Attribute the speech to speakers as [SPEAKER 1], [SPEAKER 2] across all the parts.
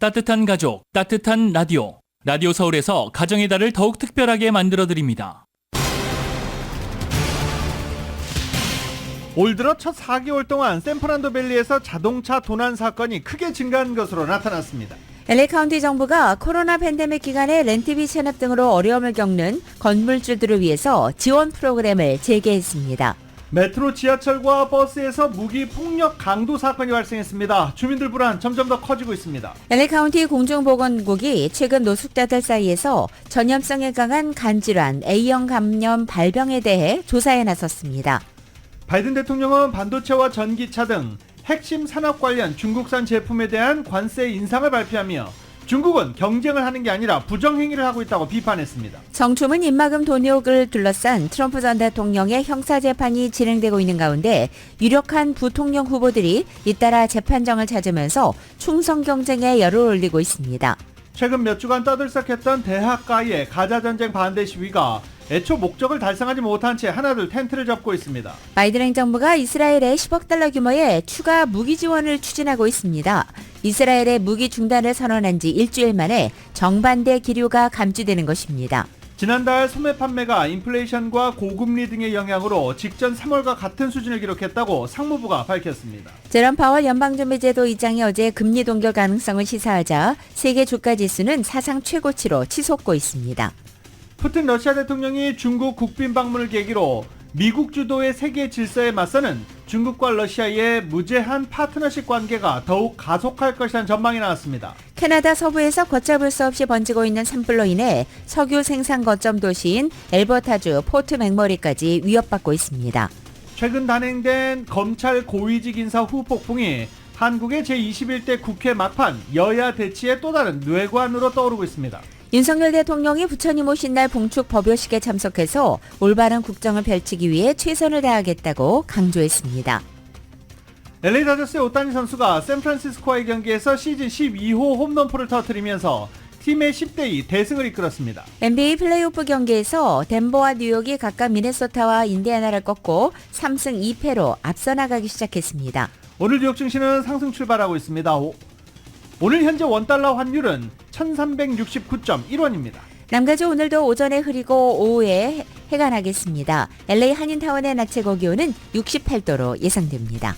[SPEAKER 1] 따뜻한 가족, 따뜻한 라디오. 라디오 서울에서 가정의 달을 더욱 특별하게 만들어드립니다.
[SPEAKER 2] 올 들어 첫 4개월 동안 샌프란도밸리에서 자동차 도난 사건이 크게 증가한 것으로 나타났습니다.
[SPEAKER 3] LA 카운티 정부가 코로나 팬데믹 기간에 렌트비 체납 등으로 어려움을 겪는 건물주들을 위해서 지원 프로그램을 재개했습니다.
[SPEAKER 2] 메트로 지하철과 버스에서 무기 폭력 강도 사건이 발생했습니다. 주민들 불안 점점 더 커지고 있습니다.
[SPEAKER 3] LA 카운티 공중보건국이 최근 노숙자들 사이에서 전염성에 강한 간질환 A형 감염 발병에 대해 조사에 나섰습니다.
[SPEAKER 2] 바이든 대통령은 반도체와 전기차 등 핵심 산업 관련 중국산 제품에 대한 관세 인상을 발표하며 중국은 경쟁을 하는 게 아니라 부정행위를 하고 있다고 비판했습니다.
[SPEAKER 3] 정춤은 입막음 돈의혹을 둘러싼 트럼프 전 대통령의 형사재판이 진행되고 있는 가운데 유력한 부통령 후보들이 잇따라 재판정을 찾으면서 충성 경쟁에 열을 올리고 있습니다.
[SPEAKER 2] 최근 몇 주간 떠들썩했던 대학가의 가자전쟁 반대 시위가 애초 목적을 달성하지 못한 채 하나둘 텐트를 접고 있습니다.
[SPEAKER 3] 바이든 행정부가 이스라엘에 10억 달러 규모의 추가 무기 지원을 추진하고 있습니다. 이스라엘의 무기 중단을 선언한 지 일주일 만에 정반대 기류가 감지되는 것입니다.
[SPEAKER 2] 지난달 소매 판매가 인플레이션과 고금리 등의 영향으로 직전 3월과 같은 수준을 기록했다고 상무부가 밝혔습니다.
[SPEAKER 3] 제롬 파월 연방준비제도 의장이 어제 금리 동결 가능성을 시사하자 세계 주가 지수는 사상 최고치로 치솟고 있습니다.
[SPEAKER 2] 푸틴 러시아 대통령이 중국 국빈 방문을 계기로 미국 주도의 세계 질서에 맞서는 중국과 러시아의 무제한 파트너십 관계가 더욱 가속할 것이라는 전망이 나왔습니다.
[SPEAKER 3] 캐나다 서부에서 걷잡을 수 없이 번지고 있는 산불로 인해 석유 생산 거점 도시인 엘버타주 포트 맥머리까지 위협받고 있습니다.
[SPEAKER 2] 최근 단행된 검찰 고위직 인사 후폭풍이 한국의 제21대 국회 막판 여야 대치의 또 다른 뇌관으로 떠오르고 있습니다.
[SPEAKER 3] 윤석열 대통령이 부처님 오신 날 봉축 법요식에 참석해서 올바른 국정을 펼치기 위해 최선을 다하겠다고 강조했습니다.
[SPEAKER 2] LA 다저스의 오타니 선수가 샌프란시스코와의 경기에서 시즌 12호 홈런포를 터뜨리면서 팀의 10대2 대승을 이끌었습니다.
[SPEAKER 3] NBA 플레이오프 경기에서 덴버와 뉴욕이 각각 미네소타와 인디애나를 꺾고 3승 2패로 앞서 나가기 시작했습니다.
[SPEAKER 2] 오늘 뉴욕 증시는 상승 출발하고 있습니다. 오늘 현재 원달러 환율은 1369.1원입니다.
[SPEAKER 3] 남가주 오늘도 오전에 흐리고 오후에 해가 나겠습니다. LA 한인타운의 낮 최고 기온은 68도로 예상됩니다.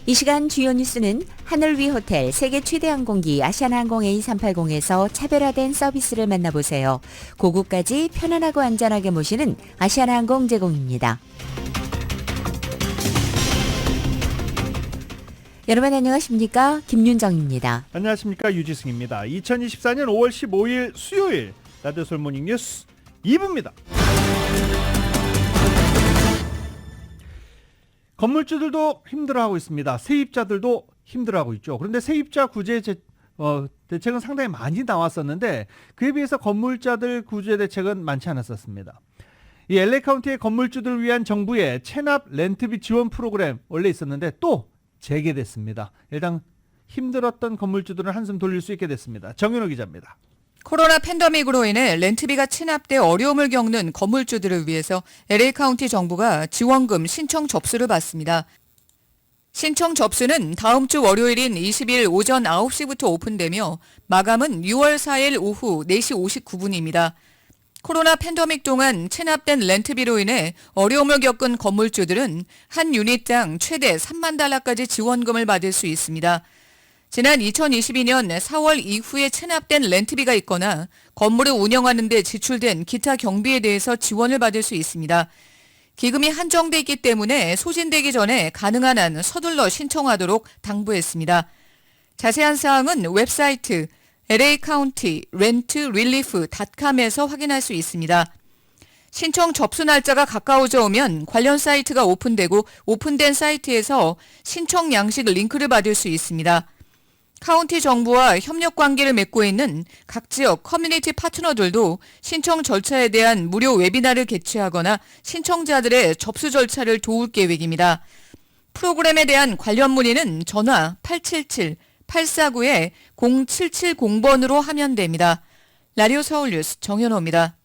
[SPEAKER 3] 이 시간 주요 뉴스는 하늘 위 호텔 세계 최대 항공기 아시아나항공 A380에서 차별화된 서비스를 만나보세요. 고국까지 편안하고 안전하게 모시는 아시아나항공 제공입니다. 여러분 안녕하십니까? 김윤정입니다.
[SPEAKER 2] 안녕하십니까? 유지승입니다. 2024년 5월 15일 수요일 라디오 서울 모닝 뉴스 2부입니다. 건물주들도 힘들어하고 있습니다. 세입자들도 힘들어하고 있죠. 그런데 세입자 구제 대책은 상당히 많이 나왔었는데 그에 비해서 건물자들 구제 대책은 많지 않았었습니다. 이 LA 카운티의 건물주들을 위한 정부의 체납 렌트비 지원 프로그램 원래 있었는데 또 재개됐습니다. 일단 힘들었던 건물주들은 한숨 돌릴 수 있게 됐습니다. 정윤호 기자입니다.
[SPEAKER 4] 코로나 팬데믹으로 인해 렌트비가 체납돼 어려움을 겪는 건물주들을 위해서 LA 카운티 정부가 지원금 신청 접수를 받습니다. 신청 접수는 다음 주 월요일인 20일 오전 9시부터 오픈되며 마감은 6월 4일 오후 4시 59분입니다. 코로나 팬데믹 동안 체납된 렌트비로 인해 어려움을 겪은 건물주들은 한 유닛당 최대 3만 달러까지 지원금을 받을 수 있습니다. 지난 2022년 4월 이후에 체납된 렌트비가 있거나 건물을 운영하는 데 지출된 기타 경비에 대해서 지원을 받을 수 있습니다. 기금이 한정돼 있기 때문에 소진되기 전에 가능한 한 서둘러 신청하도록 당부했습니다. 자세한 사항은 웹사이트 lacounty.rentrelief.com에서 확인할 수 있습니다. 신청 접수 날짜가 가까워져 오면 관련 사이트가 오픈되고 오픈된 사이트에서 신청 양식 링크를 받을 수 있습니다. 카운티 정부와 협력 관계를 맺고 있는 각 지역 커뮤니티 파트너들도 신청 절차에 대한 무료 웨비나를 개최하거나 신청자들의 접수 절차를 도울 계획입니다. 프로그램에 대한 관련 문의는 전화 877-849-0770번으로 하면 됩니다. 라디오 서울 뉴스 정현호입니다.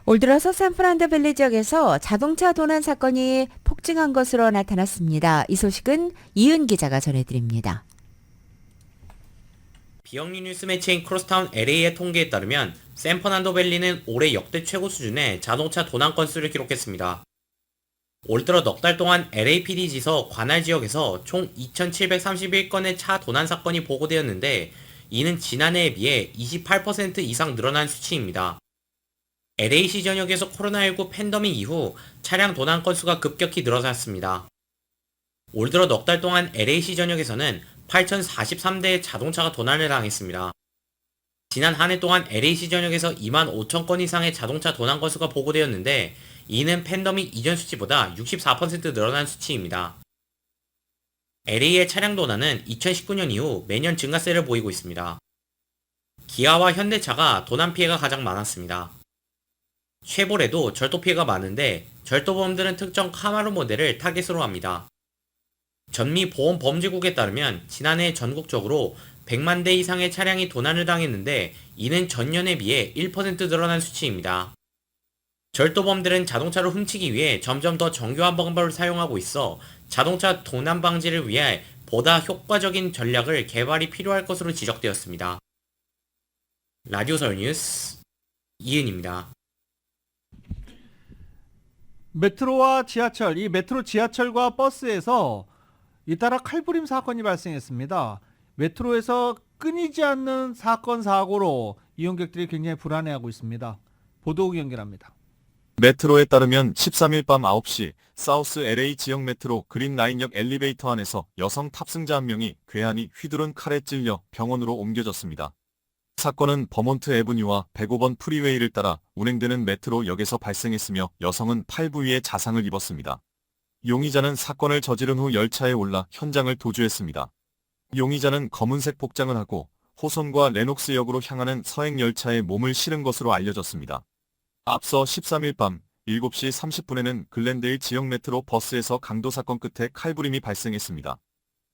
[SPEAKER 3] 올 들어서 샌프란도밸리 지역에서 자동차 도난 사건이 폭증한 것으로 나타났습니다. 이 소식은 이은 기자가 전해드립니다.
[SPEAKER 5] 비영리 뉴스 매체인 크로스타운 LA의 통계에 따르면 샌퍼난도밸리는 올해 역대 최고 수준의 자동차 도난 건수를 기록했습니다. 올 들어 넉 달 동안 LAPD 지서 관할 지역에서 총 2,731건의 차 도난 사건이 보고되었는데 이는 지난해에 비해 28% 이상 늘어난 수치입니다. LA시 전역에서 코로나19 팬데믹 이후 차량 도난 건수가 급격히 늘어났습니다. 올 들어 넉 달 동안 LA시 전역에서는 8,043대의 자동차가 도난을 당했습니다. 지난 한 해 동안 LA시 전역에서 2만 5천 건 이상의 자동차 도난 건수가 보고되었는데 이는 팬데믹 이전 수치보다 64% 늘어난 수치입니다. LA의 차량 도난은 2019년 이후 매년 증가세를 보이고 있습니다. 기아와 현대차가 도난 피해가 가장 많았습니다. 쉐보레도 절도 피해가 많은데 절도범들은 특정 카마로 모델을 타겟으로 합니다. 전미 보험 범죄국에 따르면 지난해 전국적으로 100만 대 이상의 차량이 도난을 당했는데 이는 전년에 비해 1% 늘어난 수치입니다. 절도범들은 자동차를 훔치기 위해 점점 더 정교한 방법을 사용하고 있어 자동차 도난 방지를 위해 보다 효과적인 전략을 개발이 필요할 것으로 지적되었습니다. 라디오 서울 뉴스 이은입니다.
[SPEAKER 2] 메트로와 지하철, 이 메트로 지하철과 버스에서 잇따라 칼부림 사건이 발생했습니다. 메트로에서 끊이지 않는 사건 사고로 이용객들이 굉장히 불안해하고 있습니다. 보도국 연결합니다.
[SPEAKER 6] 메트로에 따르면 13일 밤 9시 사우스 LA 지역 메트로 그린라인역 엘리베이터 안에서 여성 탑승자 한 명이 괴한이 휘두른 칼에 찔려 병원으로 옮겨졌습니다. 사건은 버몬트 애브뉴와 105번 프리웨이를 따라 운행되는 메트로 역에서 발생했으며 여성은 팔 부위에 자상을 입었습니다. 용의자는 사건을 저지른 후 열차에 올라 현장을 도주했습니다. 용의자는 검은색 복장을 하고 호선과 레녹스 역으로 향하는 서행 열차에 몸을 실은 것으로 알려졌습니다. 앞서 13일 밤 7시 30분에는 글렌데일 지역 메트로 버스에서 강도 사건 끝에 칼부림이 발생했습니다.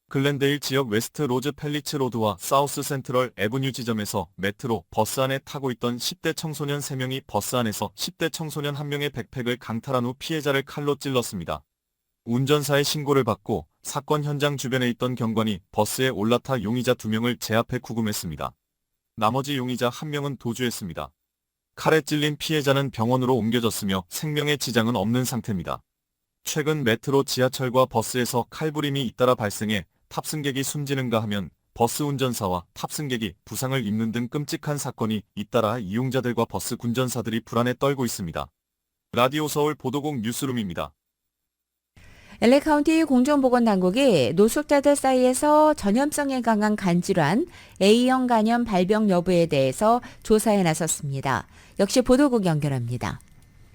[SPEAKER 6] 글렌데일 지역 웨스트 로즈 펠리츠 로드와 사우스 센트럴 애브뉴 지점에서 메트로 버스 안에 타고 있던 10대 청소년 3명이 버스 안에서 10대 청소년 1명의 백팩을 강탈한 후 피해자를 칼로 찔렀습니다. 운전사의 신고를 받고 사건 현장 주변에 있던 경관이 버스에 올라타 용의자 2명을 제압해 구금했습니다. 나머지 용의자 1명은 도주했습니다. 칼에 찔린 피해자는 병원으로 옮겨졌으며 생명의 지장은 없는 상태입니다. 최근 메트로 지하철과 버스에서 칼부림이 잇따라 발생해 탑승객이 숨지는가 하면 버스 운전사와 탑승객이 부상을 입는 등 끔찍한 사건이 잇따라 이용자들과 버스 운전사들이 불안에 떨고 있습니다. 라디오 서울 보도국 뉴스룸입니다.
[SPEAKER 3] LA 카운티 공정보건당국이 노숙자들 사이에서 전염성에 강한 간질환 A형 간염 발병 여부에 대해서 조사에 나섰습니다. 역시 보도국 연결합니다.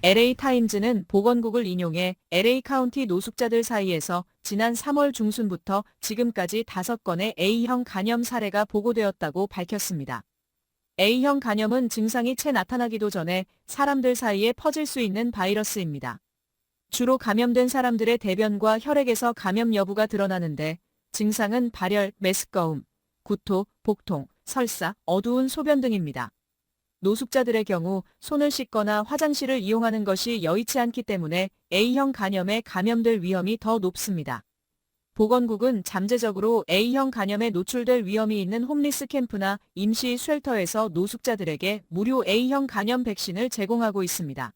[SPEAKER 7] LA 타임즈는 보건국을 인용해 LA 카운티 노숙자들 사이에서 지난 3월 중순부터 지금까지 5건의 A형 간염 사례가 보고되었다고 밝혔습니다. A형 간염은 증상이 채 나타나기도 전에 사람들 사이에 퍼질 수 있는 바이러스입니다. 주로 감염된 사람들의 대변과 혈액에서 감염 여부가 드러나는데 증상은 발열, 메스꺼움, 구토, 복통, 설사, 어두운 소변 등입니다. 노숙자들의 경우 손을 씻거나 화장실을 이용하는 것이 여의치 않기 때문에 A형 간염에 감염될 위험이 더 높습니다. 보건국은 잠재적으로 A형 간염에 노출될 위험이 있는 홈리스 캠프나 임시 쉘터에서 노숙자들에게 무료 A형 간염 백신을 제공하고 있습니다.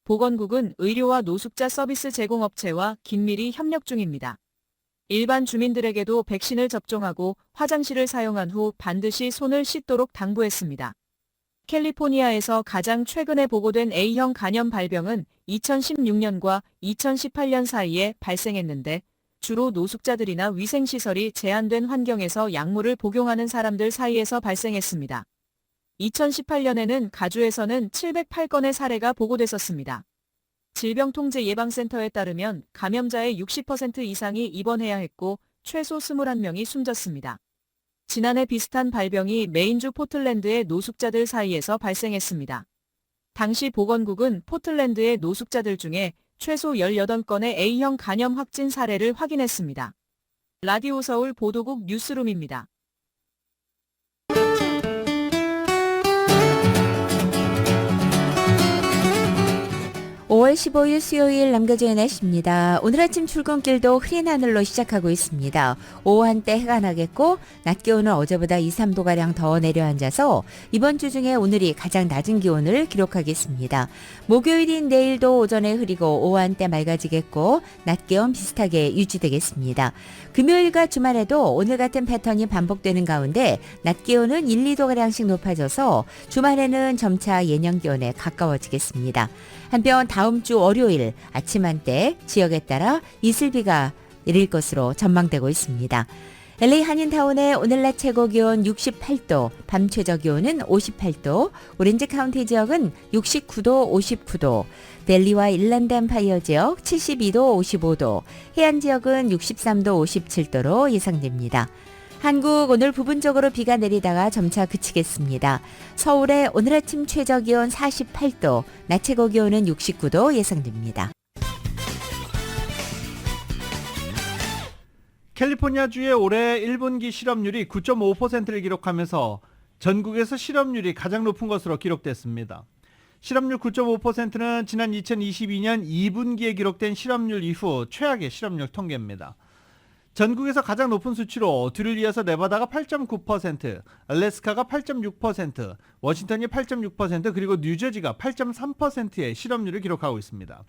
[SPEAKER 7] 보건국은 의료와 노숙자 서비스 제공업체와 긴밀히 협력 중입니다. 일반 주민들에게도 백신을 접종하고 화장실을 사용한 후 반드시 손을 씻도록 당부했습니다. 캘리포니아에서 가장 최근에 보고된 A형 간염 발병은 2016년과 2018년 사이에 발생했는데 주로 노숙자들이나 위생시설이 제한된 환경에서 약물을 복용하는 사람들 사이에서 발생했습니다. 2018년에는 가주에서는 708건의 사례가 보고됐었습니다. 질병통제예방센터에 따르면 감염자의 60% 이상이 입원해야 했고 최소 21명이 숨졌습니다. 지난해 비슷한 발병이 메인주 포틀랜드의 노숙자들 사이에서 발생했습니다. 당시 보건국은 포틀랜드의 노숙자들 중에 최소 18건의 A형 간염 확진 사례를 확인했습니다. 라디오 서울 보도국 뉴스룸입니다.
[SPEAKER 3] 5월 15일 수요일 남겨져의 날씨입니다. 오늘 아침 출근길도 흐린 하늘로 시작하고 있습니다. 오후 한때 해가 나겠고 낮 기온은 어제보다 2, 3도가량 더 내려앉아서 이번 주 중에 오늘이 가장 낮은 기온을 기록하겠습니다. 목요일인 내일도 오전에 흐리고 오후 한때 맑아지겠고 낮 기온 비슷하게 유지되겠습니다. 금요일과 주말에도 오늘 같은 패턴이 반복되는 가운데 낮 기온은 1, 2도가량씩 높아져서 주말에는 점차 예년 기온에 가까워지겠습니다. 한편 다음 주 월요일 아침 한때 지역에 따라 이슬비가 내릴 것으로 전망되고 있습니다. LA 한인타운의 오늘 낮 최고 기온 68도, 밤 최저 기온은 58도, 오렌지 카운티 지역은 69도, 59도, 델리와 일랜드 엠파이어 지역 72도, 55도, 해안 지역은 63도, 57도로 예상됩니다. 한국 오늘 부분적으로 비가 내리다가 점차 그치겠습니다. 서울의 오늘 아침 최저 기온 48도, 낮 최고 기온은 69도 예상됩니다.
[SPEAKER 2] 캘리포니아주의 올해 1분기 실업률이 9.5%를 기록하면서 전국에서 실업률이 가장 높은 것으로 기록됐습니다. 실업률 9.5%는 지난 2022년 2분기에 기록된 실업률 이후 최악의 실업률 통계입니다. 전국에서 가장 높은 수치로 뒤를 이어서 네바다가 8.9%, 알래스카가 8.6%, 워싱턴이 8.6%, 그리고 뉴저지가 8.3%의 실업률을 기록하고 있습니다.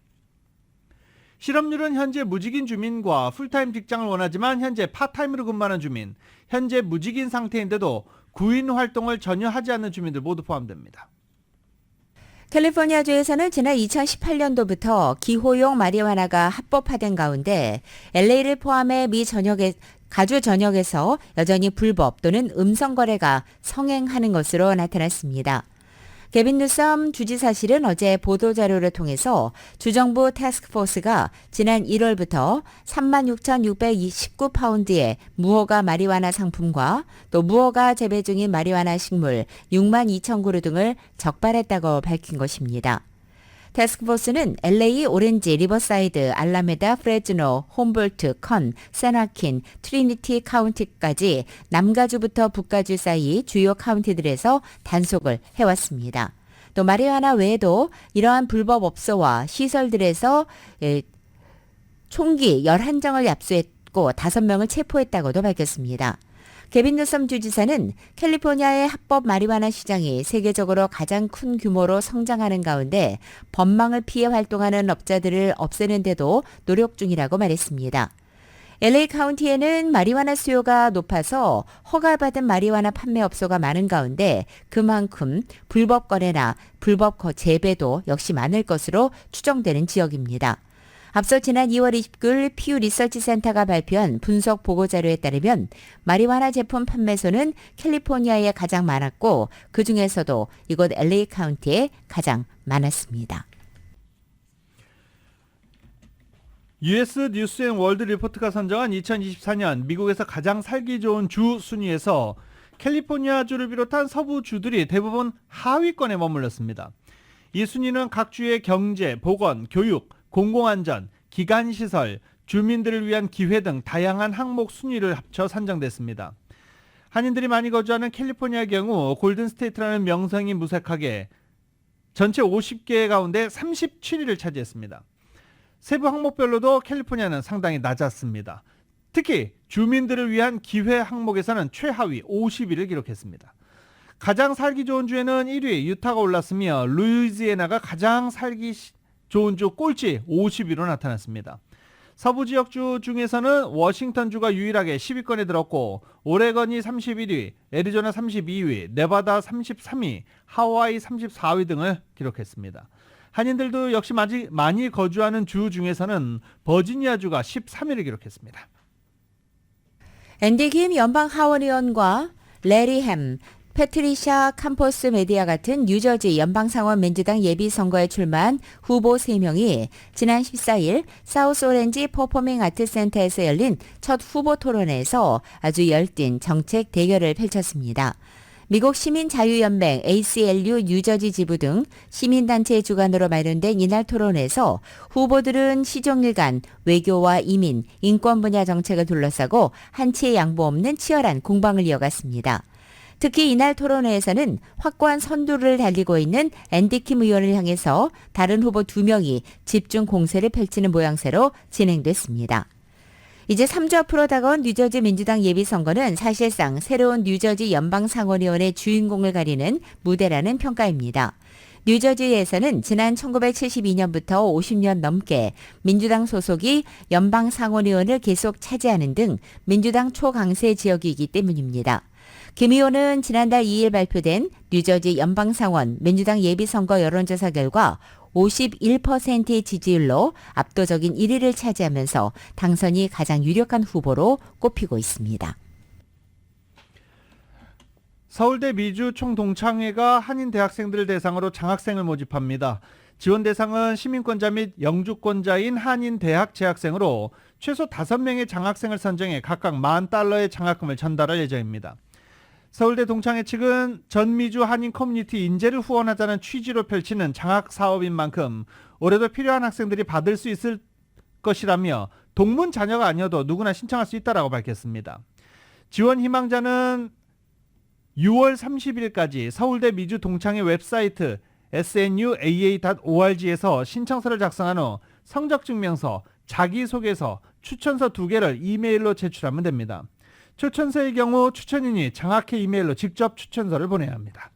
[SPEAKER 2] 실업률은 현재 무직인 주민과 풀타임 직장을 원하지만 현재 파타임으로 근무하는 주민, 현재 무직인 상태인데도 구인 활동을 전혀 하지 않는 주민들 모두 포함됩니다.
[SPEAKER 3] 캘리포니아주에서는 지난 2018년도부터 기호용 마리화나가 합법화된 가운데 LA를 포함해 미 전역의 가주 전역에서 여전히 불법 또는 음성 거래가 성행하는 것으로 나타났습니다. 게빈 뉴섬 주지사실은 어제 보도자료를 통해서 주정부 태스크포스가 지난 1월부터 36,629파운드의 무허가 마리화나 상품과 또 무허가 재배 중인 마리화나 식물 62,000그루 등을 적발했다고 밝힌 것입니다. 태스크포스는 LA, 오렌지, 리버사이드, 알라메다, 프레즈노, 홈볼트, 컨, 샌화킨, 트리니티 카운티까지 남가주부터 북가주 사이 주요 카운티들에서 단속을 해왔습니다. 또 마리화나 외에도 이러한 불법 업소와 시설들에서 총기 11정을 압수했고 5명을 체포했다고도 밝혔습니다. 게빈 뉴섬 주지사는 캘리포니아의 합법 마리화나 시장이 세계적으로 가장 큰 규모로 성장하는 가운데 법망을 피해 활동하는 업자들을 없애는 데도 노력 중이라고 말했습니다. LA 카운티에는 마리화나 수요가 높아서 허가받은 마리화나 판매 업소가 많은 가운데 그만큼 불법 거래나 불법 재배도 역시 많을 것으로 추정되는 지역입니다. 앞서 지난 2월 29일 퓨 리서치 센터가 발표한 분석 보고자료에 따르면 마리화나 제품 판매소는 캘리포니아에 가장 많았고 그중에서도 이곳 LA 카운티에 가장 많았습니다.
[SPEAKER 2] US 뉴스 앤 월드 리포트가 선정한 2024년 미국에서 가장 살기 좋은 주 순위에서 캘리포니아주를 비롯한 서부 주들이 대부분 하위권에 머물렀습니다. 이 순위는 각 주의 경제, 보건, 교육, 공공안전, 기간시설, 주민들을 위한 기회 등 다양한 항목 순위를 합쳐 산정됐습니다. 한인들이 많이 거주하는 캘리포니아의 경우 골든스테이트라는 명성이 무색하게 전체 50개 가운데 37위를 차지했습니다. 세부 항목별로도 캘리포니아는 상당히 낮았습니다. 특히 주민들을 위한 기회 항목에서는 최하위 50위를 기록했습니다. 가장 살기 좋은 주에는 1위 유타가 올랐으며 루이지애나가 가장 살기 좋은 주 꼴찌 50위로 나타났습니다. 서부 지역주 중에서는 워싱턴주가 유일하게 10위권에 들었고 오레건이 31위, 애리조나 32위, 네바다 33위, 하와이 34위 등을 기록했습니다. 한인들도 역시 많이 거주하는 주 중에서는 버지니아주가 13위를 기록했습니다.
[SPEAKER 3] 앤디 김 연방 하원의원과 레리 햄, 패트리샤 캠퍼스 메디아 같은 뉴저지 연방상원 민주당 예비선거에 출마한 후보 3명이 지난 14일 사우스 오렌지 퍼포밍 아트 센터에서 열린 첫 후보 토론회에서 아주 열띤 정책 대결을 펼쳤습니다. 미국 시민자유연맹 ACLU 뉴저지 지부 등 시민단체 주관으로 마련된 이날 토론에서 후보들은 시종일관 외교와 이민, 인권 분야 정책을 둘러싸고 한치의 양보 없는 치열한 공방을 이어갔습니다. 특히 이날 토론회에서는 확고한 선두를 달리고 있는 앤디킴 의원을 향해서 다른 후보 2명이 집중 공세를 펼치는 모양새로 진행됐습니다. 이제 3주 앞으로 다가온 뉴저지 민주당 예비선거는 사실상 새로운 뉴저지 연방상원의원의 주인공을 가리는 무대라는 평가입니다. 뉴저지에서는 지난 1972년부터 50년 넘게 민주당 소속이 연방상원의원을 계속 차지하는 등 민주당 초강세 지역이기 때문입니다. 김 의원은 지난달 2일 발표된 뉴저지 연방상원 민주당 예비선거 여론조사 결과 51%의 지지율로 압도적인 1위를 차지하면서 당선이 가장 유력한 후보로 꼽히고 있습니다.
[SPEAKER 2] 서울대 미주 총동창회가 한인 대학생들을 대상으로 장학생을 모집합니다. 지원 대상은 시민권자 및 영주권자인 한인 대학 재학생으로 최소 5명의 장학생을 선정해 각각 $10,000의 장학금을 전달할 예정입니다. 서울대 동창회 측은 전미주 한인 커뮤니티 인재를 후원하자는 취지로 펼치는 장학 사업인 만큼 올해도 필요한 학생들이 받을 수 있을 것이라며 동문 자녀가 아니어도 누구나 신청할 수 있다고 밝혔습니다. 지원 희망자는 6월 30일까지 서울대 미주 동창회 웹사이트 snua.org에서 신청서를 작성한 후 성적증명서, 자기소개서, 추천서 2개를 이메일로 제출하면 됩니다. 추천서의 경우 추천인이 장학회 이메일로 직접 추천서를 보내야 합니다.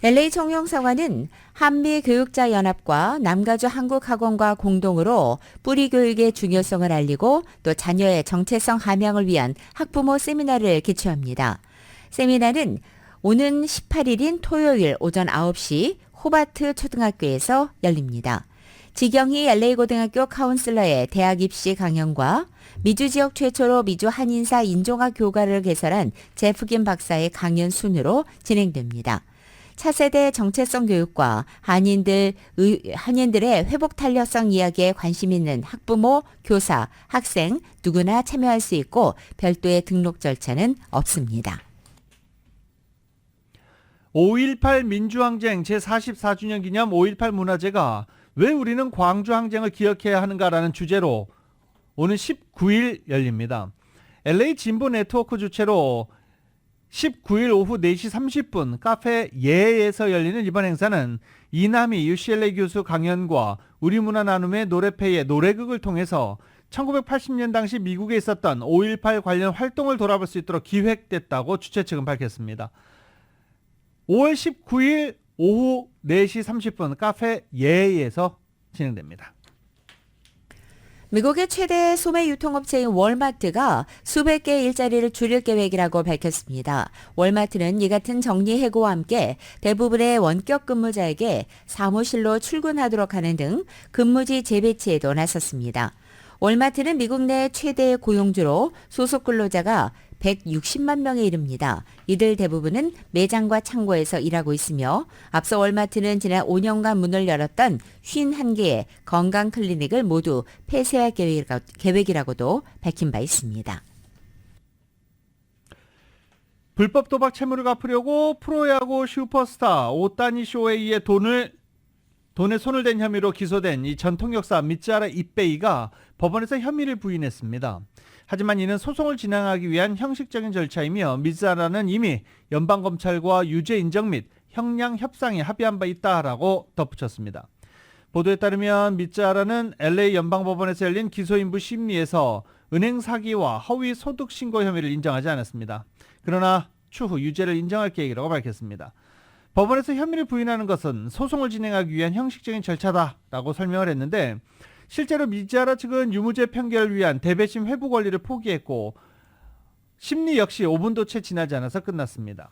[SPEAKER 3] LA 청룡사관은 한미교육자연합과 남가주 한국학원과 공동으로 뿌리교육의 중요성을 알리고 또 자녀의 정체성 함양을 위한 학부모 세미나를 개최합니다. 세미나는 오는 18일인 토요일 오전 9시 호바트 초등학교에서 열립니다. 지경희 LA고등학교 카운슬러의 대학 입시 강연과 미주 지역 최초로 미주 한인사 인종학 교과를 개설한 제프김 박사의 강연 순으로 진행됩니다. 차세대 정체성 교육과 한인들의 회복 탄력성 이야기에 관심 있는 학부모, 교사, 학생 누구나 참여할 수 있고 별도의 등록 절차는 없습니다.
[SPEAKER 2] 5.18 민주항쟁 제44주년 기념 5.18 문화제가 왜 우리는 광주항쟁을 기억해야 하는가라는 주제로 오는 19일 열립니다. LA 진보 네트워크 주최로 19일 오후 4시 30분 카페 예에서 열리는 이번 행사는 이남희 UCLA 교수 강연과 우리문화 나눔의 노래패의 노래극을 통해서 1980년 당시 미국에 있었던 5.18 관련 활동을 돌아볼 수 있도록 기획됐다고 주최 측은 밝혔습니다. 5월 19일 오후 4시 30분 카페 예에서 진행됩니다.
[SPEAKER 3] 미국의 최대 소매 유통업체인 월마트가 수백 개의 일자리를 줄일 계획이라고 밝혔습니다. 월마트는 이 같은 정리해고와 함께 대부분의 원격 근무자에게 사무실로 출근하도록 하는 등 근무지 재배치에도 나섰습니다. 월마트는 미국 내 최대의 고용주로 소속 근로자가 160만 명에 이릅니다. 이들 대부분은 매장과 창고에서 일하고 있으며 앞서 월마트는 지난 5년간 문을 열었던 51개의 건강 클리닉을 모두 폐쇄할 계획이라고도 밝힌 바 있습니다.
[SPEAKER 2] 불법 도박 채무를 갚으려고 프로야구 슈퍼스타 오타니 쇼헤이의 돈에 손을 댄 혐의로 기소된 이 전통 역사 미츠하라 이베이가 법원에서 혐의를 부인했습니다. 하지만 이는 소송을 진행하기 위한 형식적인 절차이며 미츠하라는 이미 연방검찰과 유죄 인정 및 형량 협상에 합의한 바 있다라고 덧붙였습니다. 보도에 따르면 미츠하라는 LA 연방법원에서 열린 기소인부 심리에서 은행 사기와 허위 소득 신고 혐의를 인정하지 않았습니다. 그러나 추후 유죄를 인정할 계획이라고 밝혔습니다. 법원에서 혐의를 부인하는 것은 소송을 진행하기 위한 형식적인 절차다라고 설명을 했는데 실제로 미츠하라 측은 유무죄 판결을 위한 대배심 회부 권리를 포기했고 심리 역시 5분도 채 지나지 않아서 끝났습니다.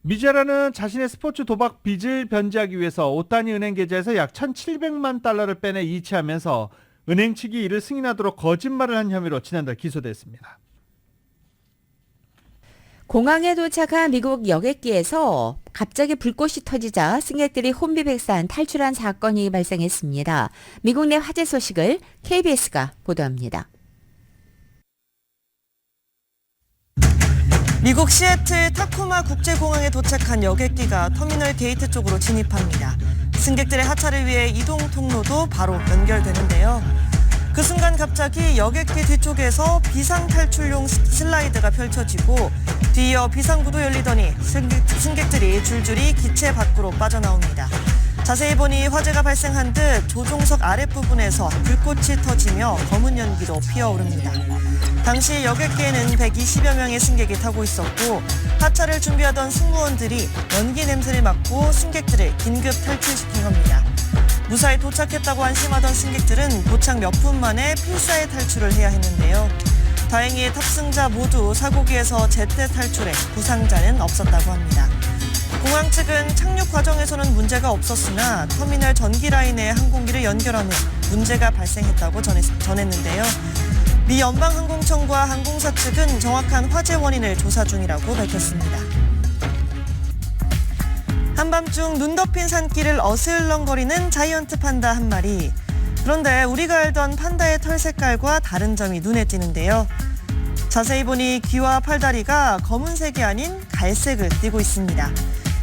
[SPEAKER 2] 미츠하라는 자신의 스포츠 도박 빚을 변제하기 위해서 오타니 은행 계좌에서 약 1,700만 달러를 빼내 이체하면서 은행 측이 이를 승인하도록 거짓말을 한 혐의로 지난달 기소됐습니다.
[SPEAKER 3] 공항에 도착한 미국 여객기에서 갑자기 불꽃이 터지자 승객들이 혼비백산 탈출한 사건이 발생했습니다. 미국 내 화재 소식을 KBS가 보도합니다.
[SPEAKER 8] 미국 시애틀 타코마 국제공항에 도착한 여객기가 터미널 게이트 쪽으로 진입합니다. 승객들의 하차를 위해 이동 통로도 바로 연결되는데요. 그 순간 갑자기 여객기 뒤쪽에서 비상 탈출용 슬라이드가 펼쳐지고 뒤이어 비상구도 열리더니 승객들이 줄줄이 기체 밖으로 빠져나옵니다. 자세히 보니 화재가 발생한 듯 조종석 아랫부분에서 불꽃이 터지며 검은 연기도 피어오릅니다. 당시 여객기에는 120여 명의 승객이 타고 있었고 하차를 준비하던 승무원들이 연기 냄새를 맡고 승객들을 긴급 탈출시킨 겁니다. 무사히 도착했다고 안심하던 승객들은 도착 몇 분 만에 필사의 탈출을 해야 했는데요. 다행히 탑승자 모두 사고기에서 제때 탈출해 부상자는 없었다고 합니다. 공항 측은 착륙 과정에서는 문제가 없었으나 터미널 전기 라인에 항공기를 연결한 후 문제가 발생했다고 전했는데요. 미 연방항공청과 항공사 측은 정확한 화재 원인을 조사 중이라고 밝혔습니다. 한밤중 눈 덮인 산길을 어슬렁거리는 자이언트 판다 한 마리. 그런데 우리가 알던 판다의 털 색깔과 다른 점이 눈에 띄는데요. 자세히 보니 귀와 팔다리가 검은색이 아닌 갈색을 띠고 있습니다.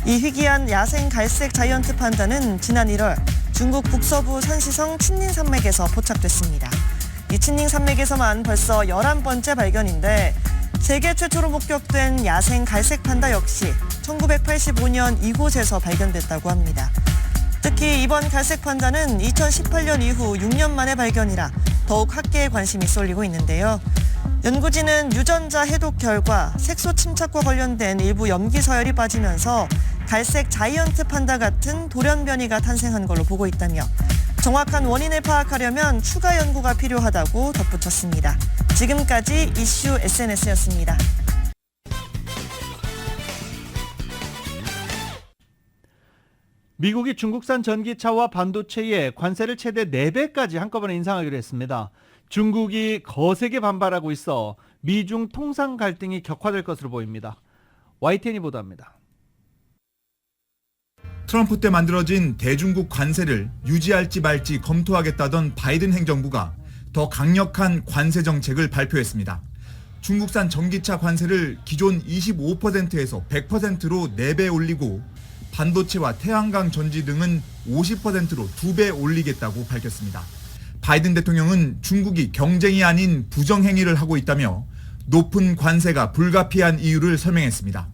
[SPEAKER 8] 이 희귀한 야생 갈색 자이언트 판다는 지난 1월 중국 북서부 산시성 친닝 산맥에서 포착됐습니다. 이 친닝 산맥에서만 벌써 11번째 발견인데 세계 최초로 목격된 야생 갈색 판다 역시 1985년 이곳에서 발견됐다고 합니다. 특히 이번 갈색 판다는 2018년 이후 6년 만의 발견이라 더욱 학계에 관심이 쏠리고 있는데요. 연구진은 유전자 해독 결과 색소 침착과 관련된 일부 염기 서열이 빠지면서 갈색 자이언트 판다 같은 돌연변이가 탄생한 걸로 보고 있다며 정확한 원인을 파악하려면 추가 연구가 필요하다고 덧붙였습니다. 지금까지 이슈 SNS였습니다.
[SPEAKER 2] 미국이 중국산 전기차와 반도체에 관세를 최대 4배까지 한꺼번에 인상하기로 했습니다. 중국이 거세게 반발하고 있어 미중 통상 갈등이 격화될 것으로 보입니다. YTN이 보도합니다.
[SPEAKER 9] 트럼프 때 만들어진 대중국 관세를 유지할지 말지 검토하겠다던 바이든 행정부가 더 강력한 관세 정책을 발표했습니다. 중국산 전기차 관세를 기존 25%에서 100%로 4배 올리고 반도체와 태양광 전지 등은 50%로 2배 올리겠다고 밝혔습니다. 바이든 대통령은 중국이 경쟁이 아닌 부정행위를 하고 있다며 높은 관세가 불가피한 이유를 설명했습니다.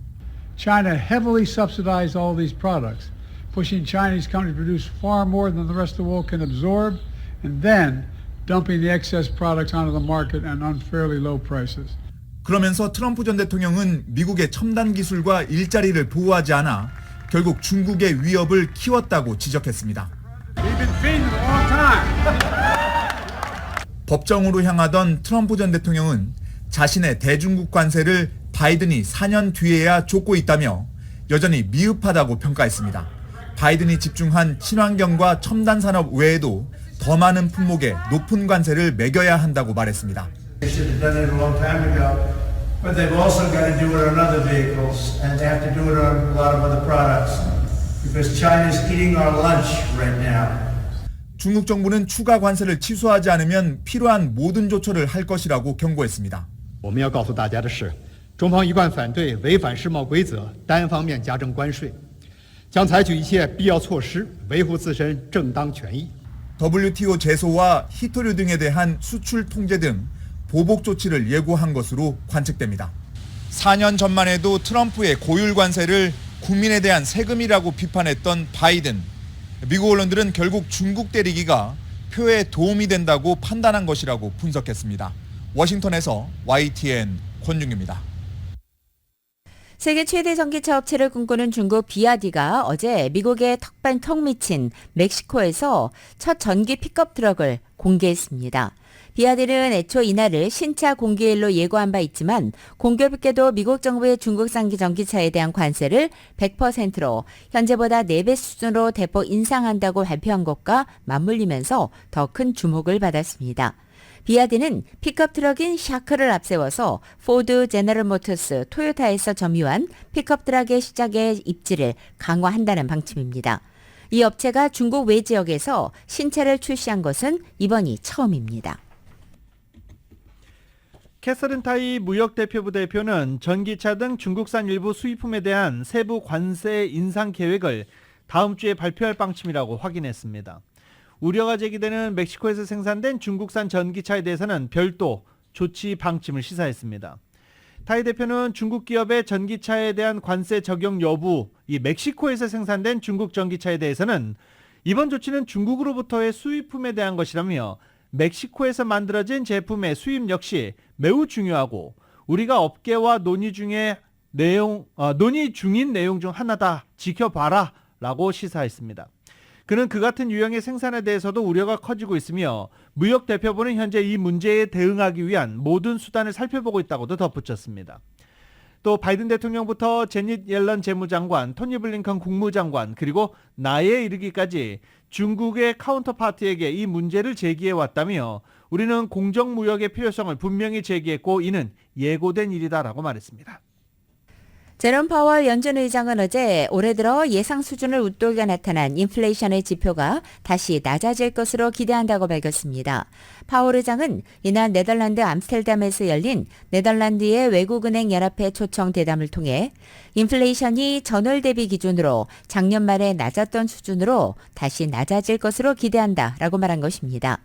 [SPEAKER 10] China heavily subsidized all these products, pushing Chinese companies to produce far more than the rest of the world can absorb, and then dumping the excess products onto the market at unfairly low prices.
[SPEAKER 9] 그러면서 트럼프 전 대통령은 미국의 첨단 기술과 일자리를 보호하지 않아 결국 중국의 위협을 키웠다고 지적했습니다. 법정으로 향하던 트럼프 전 대통령은 자신의 대중국 관세를 바이든이 4년 뒤에야 쫓고 있다며 여전히 미흡하다고 평가했습니다. 바이든이 집중한 친환경과 첨단 산업 외에도 더 많은 품목에 높은 관세를 매겨야 한다고 말했습니다.
[SPEAKER 11] But they've also got to do it on other vehicles, and they have to do it on a lot of other products, because China's eating our lunch right now.
[SPEAKER 9] 중국 정부는 추가 관세를 취소하지 않으면 필요한 모든 조처를 할 것이라고 경고했습니다.
[SPEAKER 12] 我们要告诉大家的是，中方一贯反对违反世贸规则、单方面加征关税，将采取一切必要措施维护自身正当权益。
[SPEAKER 9] WTO 제소와 히토류 등에 대한 수출 통제 등 보복 조치를 예고한 것으로 관측됩니다. 4년 전만 해도 트럼프의 고율 관세를 국민에 대한 세금이라고 비판했던 바이든. 미국 언론들은 결국 중국 때리기가 표에 도움이 된다고 판단한 것이라고 분석했습니다. 워싱턴에서 YTN 권중규입니다.
[SPEAKER 3] 세계 최대 전기차 업체를 꿈꾸는 중국 비아디가 어제 미국의 턱 미친 멕시코에서 첫 전기 픽업 트럭을 공개했습니다. 비아디는 애초 이날을 신차 공개일로 예고한 바 있지만 공교롭게도 미국 정부의 중국산 전기차에 대한 관세를 100%로 현재보다 4배 수준으로 대폭 인상한다고 발표한 것과 맞물리면서 더 큰 주목을 받았습니다. 비아디는 픽업 트럭인 샤크를 앞세워서 포드, 제너럴 모터스, 토요타에서 점유한 픽업 트럭의 시작의 입지를 강화한다는 방침입니다. 이 업체가 중국 외 지역에서 신차를 출시한 것은 이번이 처음입니다.
[SPEAKER 2] 캐서린 타이 무역대표부 대표는 전기차 등 중국산 일부 수입품에 대한 세부 관세 인상 계획을 다음 주에 발표할 방침이라고 확인했습니다. 우려가 제기되는 멕시코에서 생산된 중국산 전기차에 대해서는 별도 조치 방침을 시사했습니다. 타이 대표는 중국 기업의 전기차에 대한 관세 적용 여부, 이 멕시코에서 생산된 중국 전기차에 대해서는 이번 조치는 중국으로부터의 수입품에 대한 것이라며 멕시코에서 만들어진 제품의 수입 역시 매우 중요하고 우리가 업계와 논의 중인 내용 중 하나다 지켜봐라 라고 시사했습니다. 그는 그 같은 유형의 생산에 대해서도 우려가 커지고 있으며 무역 대표부는 현재 이 문제에 대응하기 위한 모든 수단을 살펴보고 있다고도 덧붙였습니다. 또 바이든 대통령부터 제닛 옐런 재무장관, 토니 블링컨 국무장관 그리고 나에 이르기까지 중국의 카운터파트에게 이 문제를 제기해 왔다며 우리는 공정무역의 필요성을 분명히 제기했고 이는 예고된 일이다라고 말했습니다.
[SPEAKER 3] 제롬 파월 연준 의장은 어제 올해 들어 예상 수준을 웃돌게 나타난 인플레이션의 지표가 다시 낮아질 것으로 기대한다고 밝혔습니다. 파월 의장은 이날 네덜란드 암스테르담에서 열린 네덜란드의 외국은행 연합회 초청 대담을 통해 인플레이션이 전월 대비 기준으로 작년 말에 낮았던 수준으로 다시 낮아질 것으로 기대한다라고 말한 것입니다.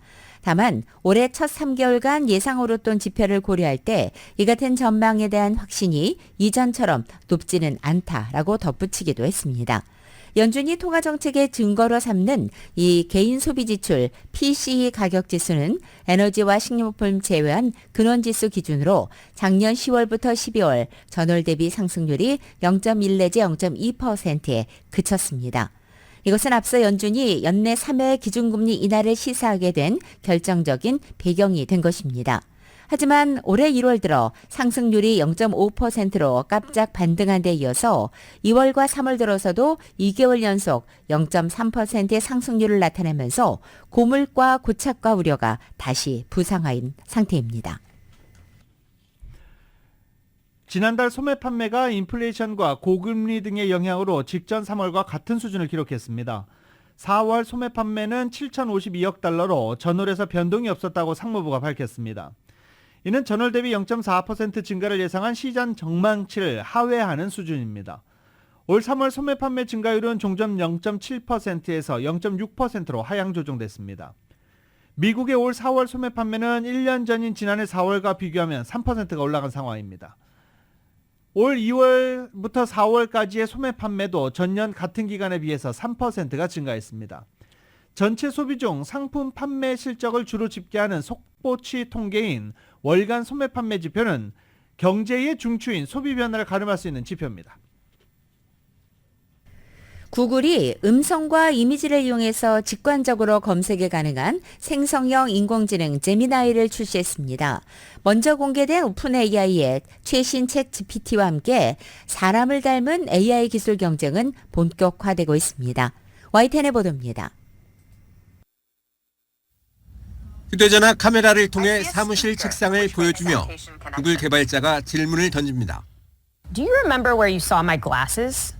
[SPEAKER 3] 다만 올해 첫 3개월간 예상 오르던 지표를 고려할 때 이 같은 전망에 대한 확신이 이전처럼 높지는 않다라고 덧붙이기도 했습니다. 연준이 통화정책의 증거로 삼는 이 개인 소비 지출 PCE 가격 지수는 에너지와 식료품 제외한 근원지수 기준으로 작년 10월부터 12월 전월 대비 상승률이 0.1 내지 0.2%에 그쳤습니다. 이것은 앞서 연준이 연내 3회 기준금리 인하를 시사하게 된 결정적인 배경이 된 것입니다. 하지만 올해 1월 들어 상승률이 0.5%로 깜짝 반등한 데 이어서 2월과 3월 들어서도 2개월 연속 0.3%의 상승률을 나타내면서 고물가 고착화 우려가 다시 부상한 상태입니다.
[SPEAKER 2] 지난달 소매 판매가 인플레이션과 고금리 등의 영향으로 직전 3월과 같은 수준을 기록했습니다. 4월 소매 판매는 7,052억 달러로 전월에서 변동이 없었다고 상무부가 밝혔습니다. 이는 전월 대비 0.4% 증가를 예상한 시장 전망치를 하회하는 수준입니다. 올 3월 소매 판매 증가율은 종전 0.7%에서 0.6%로 하향 조정됐습니다. 미국의 올 4월 소매 판매는 1년 전인 지난해 4월과 비교하면 3%가 올라간 상황입니다. 올 2월부터 4월까지의 소매 판매도 전년 같은 기간에 비해서 3%가 증가했습니다. 전체 소비 중 상품 판매 실적을 주로 집계하는 속보치 통계인 월간 소매 판매 지표는 경제의 중추인 소비 변화를 가늠할 수 있는 지표입니다.
[SPEAKER 3] 구글이 음성과 이미지를 이용해서 직관적으로 검색이 가능한 생성형 인공지능 제미나이를 출시했습니다. 먼저 공개된 오픈 AI의 최신 챗 GPT와 함께 사람을 닮은 AI 기술 경쟁은 본격화되고 있습니다. YTN의 보도입니다.
[SPEAKER 13] 휴대전화 카메라를 통해 사무실 책상을 보여주며 구글 개발자가 질문을 던집니다.
[SPEAKER 14] Do you remember where you saw my glasses?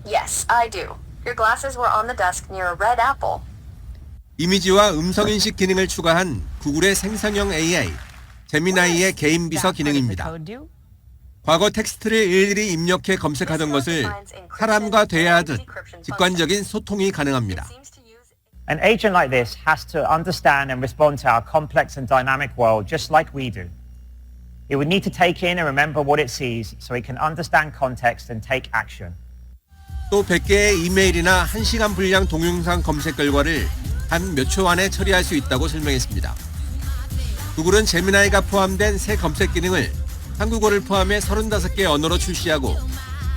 [SPEAKER 15] Yes, I do. Your glasses were on the desk near a red apple.
[SPEAKER 13] 이미지와 음성인식 기능을 추가한 구글의 생성형 AI, 제미나이의 개인 비서 기능입니다. 과거 텍스트를 일일이 입력해 검색하던 것을 사람과 대화하듯 직관적인 소통이 가능합니다.
[SPEAKER 16] An agent like this has to understand and respond to our complex and dynamic world just like we do. It would need to take in and remember what it sees so it can understand context and take action.
[SPEAKER 13] 또 100개의 이메일이나 1시간 분량 동영상 검색 결과를 단 몇 초 안에 처리할 수 있다고 설명했습니다. 구글은 제미나이가 포함된 새 검색 기능을 한국어를 포함해 35개 언어로 출시하고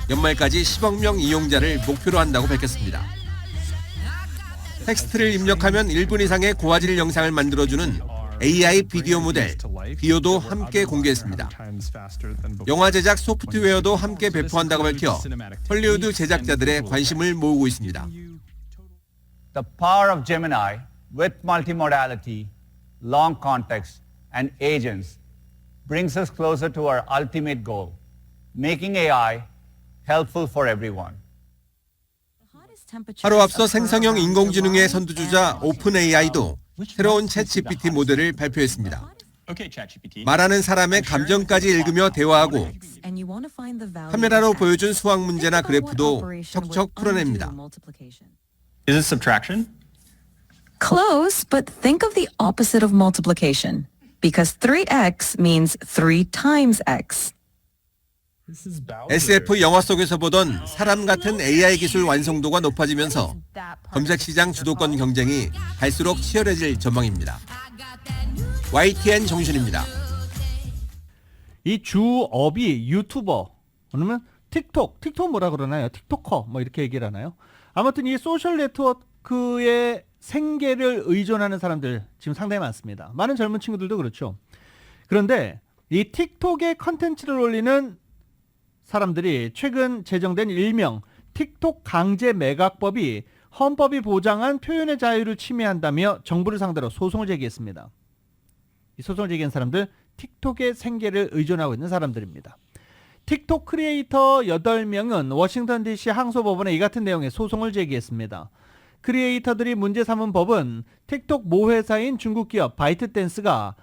[SPEAKER 13] 연말까지 10억 명 이용자를 목표로 한다고 밝혔습니다. 텍스트를 입력하면 1분 이상의 고화질 영상을 만들어주는 AI 비디오 모델 비오도 함께 공개했습니다. 영화 제작 소프트웨어도 함께 배포한다고 밝혀 헐리우드 제작자들의 관심을 모으고 있습니다.
[SPEAKER 17] The power of Gemini with multimodality, long context, and agents brings us closer to our ultimate goal, making AI helpful for everyone.
[SPEAKER 13] 하루 앞서 생성형 인공지능의 선두주자 오픈AI도 새로운 챗 GPT 모델을 발표했습니다. 말하는 사람의 감정까지 읽으며 대화하고 카메라로 보여준 수학 문제나 그래프도 척척 풀어냅니다.
[SPEAKER 18] Is it subtraction?
[SPEAKER 19] Close, but think of the opposite of multiplication. Because 3x means 3 times x.
[SPEAKER 13] SF 영화 속에서 보던 사람 같은 AI 기술 완성도가 높아지면서 검색 시장 주도권 경쟁이 갈수록 치열해질 전망입니다. YTN 정준입니다.
[SPEAKER 2] 이 주업이 유튜버, 아니면 틱톡 뭐라 그러나요? 틱토커 뭐 이렇게 얘기를 하나요? 아무튼 이 소셜 네트워크의 생계를 의존하는 사람들 지금 상당히 많습니다. 많은 젊은 친구들도 그렇죠. 그런데 이 틱톡에 컨텐츠를 올리는 사람들이 최근 제정된 일명 틱톡 강제 매각법이 헌법이 보장한 표현의 자유를 침해한다며 정부를 상대로 소송을 제기했습니다. 이 소송을 제기한 사람들, 틱톡의 생계를 의존하고 있는 사람들입니다. 틱톡 크리에이터 8명은 워싱턴 DC 항소법원에 이 같은 내용의 소송을 제기했습니다. 크리에이터들이 문제 삼은 법은 틱톡 모회사인 중국 기업 바이트댄스가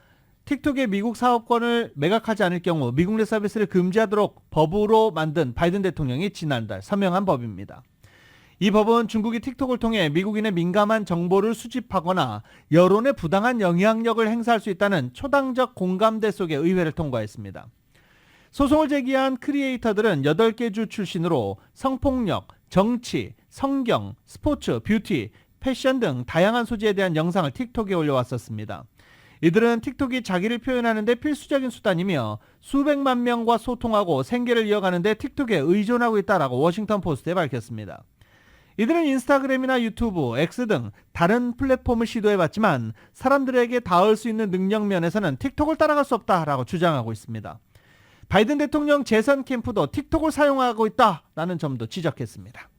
[SPEAKER 2] 틱톡의 미국 사업권을 매각하지 않을 경우 미국 내 서비스를 금지하도록 법으로 만든 바이든 대통령이 지난달 서명한 법입니다. 이 법은 중국이 틱톡을 통해 미국인의 민감한 정보를 수집하거나 여론에 부당한 영향력을 행사할 수 있다는 초당적 공감대 속에 의회를 통과했습니다. 소송을 제기한 크리에이터들은 8개 주 출신으로 성폭력, 정치, 성경, 스포츠, 뷰티, 패션 등 다양한 소지에 대한 영상을 틱톡에 올려왔었습니다. 이들은 틱톡이 자기를 표현하는 데 필수적인 수단이며 수백만 명과 소통하고 생계를 이어가는 데 틱톡에 의존하고 있다라고 워싱턴 포스트에 밝혔습니다. 이들은 인스타그램이나 유튜브, X 등 다른 플랫폼을 시도해봤지만 사람들에게 닿을 수 있는 능력 면에서는 틱톡을 따라갈 수 없다라고 주장하고 있습니다. 바이든 대통령 재선 캠프도 틱톡을 사용하고 있다라는 점도 지적했습니다.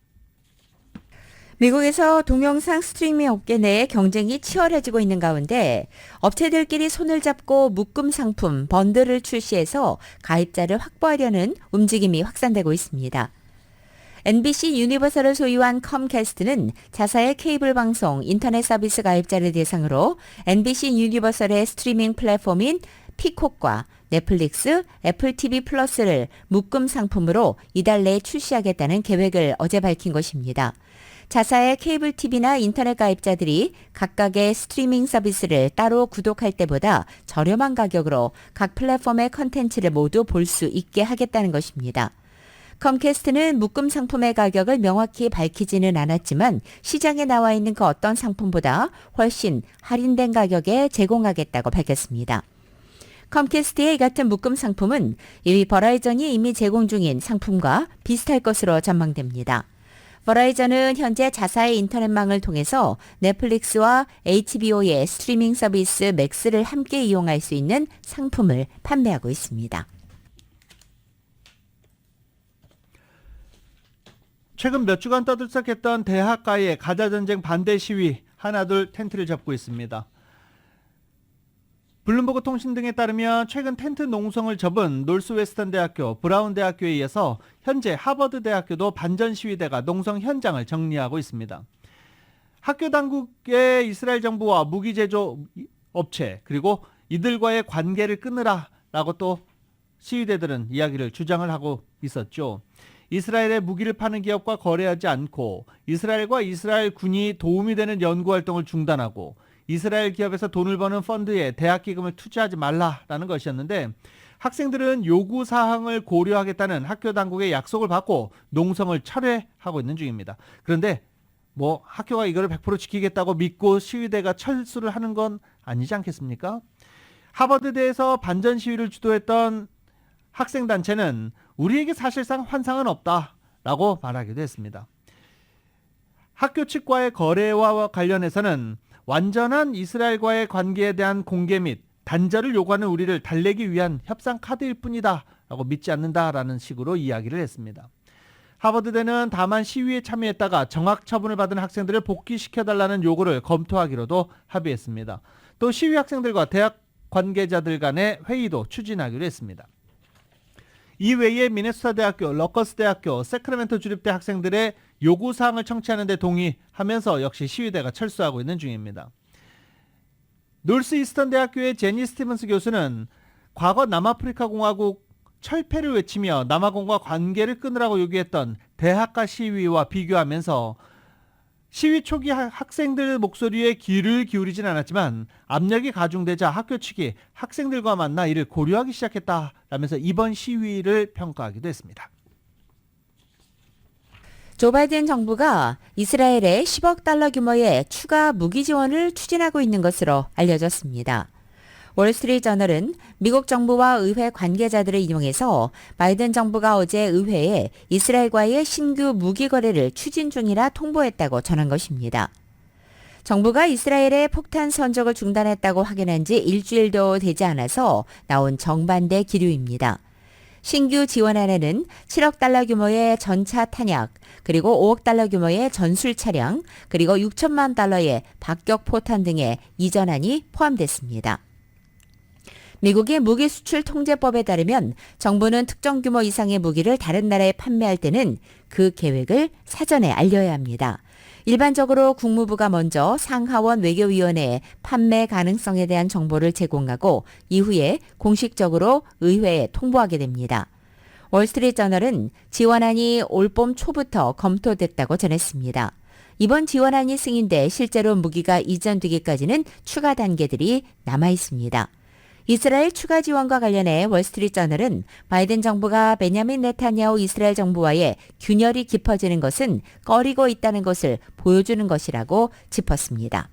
[SPEAKER 3] 미국에서 동영상 스트리밍 업계 내에 경쟁이 치열해지고 있는 가운데 업체들끼리 손을 잡고 묶음 상품, 번들을 출시해서 가입자를 확보하려는 움직임이 확산되고 있습니다. NBC 유니버설을 소유한 컴캐스트는 자사의 케이블 방송, 인터넷 서비스 가입자를 대상으로 NBC 유니버설의 스트리밍 플랫폼인 피콕과 넷플릭스, 애플 TV 플러스를 묶음 상품으로 이달 내에 출시하겠다는 계획을 어제 밝힌 것입니다. 자사의 케이블 TV나 인터넷 가입자들이 각각의 스트리밍 서비스를 따로 구독할 때보다 저렴한 가격으로 각 플랫폼의 컨텐츠를 모두 볼 수 있게 하겠다는 것입니다. 컴캐스트는 묶음 상품의 가격을 명확히 밝히지는 않았지만 시장에 나와 있는 그 어떤 상품보다 훨씬 할인된 가격에 제공하겠다고 밝혔습니다. 컴캐스트의 이 같은 묶음 상품은 이미 버라이전이 이미 제공 중인 상품과 비슷할 것으로 전망됩니다. 버라이전은 현재 자사의 인터넷망을 통해서 넷플릭스와 HBO의 스트리밍 서비스 맥스를 함께 이용할 수 있는 상품을 판매하고 있습니다.
[SPEAKER 2] 최근 몇 주간 떠들썩했던 대학가의 가자전쟁 반대 시위 하나둘 텐트를 잡고 있습니다. 블룸버그 통신 등에 따르면 최근 텐트 농성을 접은 노스웨스턴 대학교, 브라운 대학교에 이어서 현재 하버드 대학교도 반전 시위대가 농성 현장을 정리하고 있습니다. 학교 당국의 이스라엘 정부와 무기 제조 업체 그리고 이들과의 관계를 끊으라라고 또 시위대들은 이야기를 주장을 하고 있었죠. 이스라엘에 무기를 파는 기업과 거래하지 않고 이스라엘과 이스라엘 군이 도움이 되는 연구활동을 중단하고 이스라엘 기업에서 돈을 버는 펀드에 대학 기금을 투자하지 말라라는 것이었는데 학생들은 요구사항을 고려하겠다는 학교 당국의 약속을 받고 농성을 철회하고 있는 중입니다. 그런데 뭐 학교가 이거를 100% 지키겠다고 믿고 시위대가 철수를 하는 건 아니지 않겠습니까? 하버드대에서 반전 시위를 주도했던 학생단체는 우리에게 사실상 환상은 없다라고 말하기도 했습니다. 학교 측과의 거래와 관련해서는 완전한 이스라엘과의 관계에 대한 공개 및 단절을 요구하는 우리를 달래기 위한 협상 카드일 뿐이다 라고 믿지 않는다라는 식으로 이야기를 했습니다. 하버드대는 다만 시위에 참여했다가 정학 처분을 받은 학생들을 복귀시켜달라는 요구를 검토하기로도 합의했습니다. 또 시위 학생들과 대학 관계자들 간의 회의도 추진하기로 했습니다. 이외에 미네소타 대학교, 러커스 대학교, 세크라멘토 주립대 학생들의 요구사항을 청취하는 데 동의하면서 역시 시위대가 철수하고 있는 중입니다. 노스 이스턴 대학교의 제니 스티븐스 교수는 과거 남아프리카 공화국 철폐를 외치며 남아공과 관계를 끊으라고 요구했던 대학가 시위와 비교하면서 시위 초기 학생들 목소리에 귀를 기울이진 않았지만 압력이 가중되자 학교 측이 학생들과 만나 이를 고려하기 시작했다라면서 이번 시위를 평가하기도 했습니다.
[SPEAKER 3] 조 바이든 정부가 이스라엘에 10억 달러 규모의 추가 무기 지원을 추진하고 있는 것으로 알려졌습니다. 월스트리트저널은 미국 정부와 의회 관계자들을 인용해서 바이든 정부가 어제 의회에 이스라엘과의 신규 무기 거래를 추진 중이라 통보했다고 전한 것입니다. 정부가 이스라엘의 폭탄 선적을 중단했다고 확인한 지 일주일도 되지 않아서 나온 정반대 기류입니다. 신규 지원안에는 7억 달러 규모의 전차 탄약, 그리고 5억 달러 규모의 전술 차량, 그리고 6천만 달러의 박격 포탄 등의 이전안이 포함됐습니다. 미국의 무기 수출 통제법에 따르면 정부는 특정 규모 이상의 무기를 다른 나라에 판매할 때는 그 계획을 사전에 알려야 합니다. 일반적으로 국무부가 먼저 상하원 외교위원회에 판매 가능성에 대한 정보를 제공하고 이후에 공식적으로 의회에 통보하게 됩니다. 월스트리트저널은 지원안이 올봄 초부터 검토됐다고 전했습니다. 이번 지원안이 승인돼 실제로 무기가 이전되기까지는 추가 단계들이 남아 있습니다. 이스라엘 추가 지원과 관련해 월스트리트저널은 바이든 정부가 베냐민 네타냐후 이스라엘 정부와의 균열이 깊어지는 것은 꺼리고 있다는 것을 보여주는 것이라고 짚었습니다.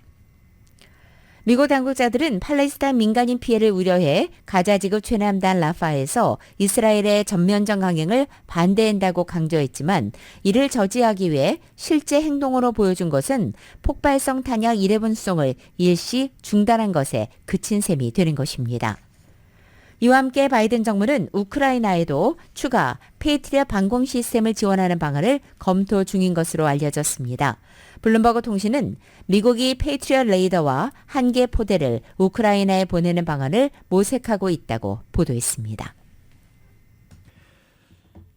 [SPEAKER 3] 미국 당국자들은 팔레스타인 민간인 피해를 우려해 가자 지구 최남단 라파에서 이스라엘의 전면전 강행을 반대한다고 강조했지만 이를 저지하기 위해 실제 행동으로 보여준 것은 폭발성 탄약 11송을 일시 중단한 것에 그친 셈이 되는 것입니다. 이와 함께 바이든 정부는 우크라이나에도 추가 페이트리엇 방공 시스템을 지원하는 방안을 검토 중인 것으로 알려졌습니다. 블룸버그 통신은 미국이 페이트리엇 레이더와 한 개 포대를 우크라이나에 보내는 방안을 모색하고 있다고 보도했습니다.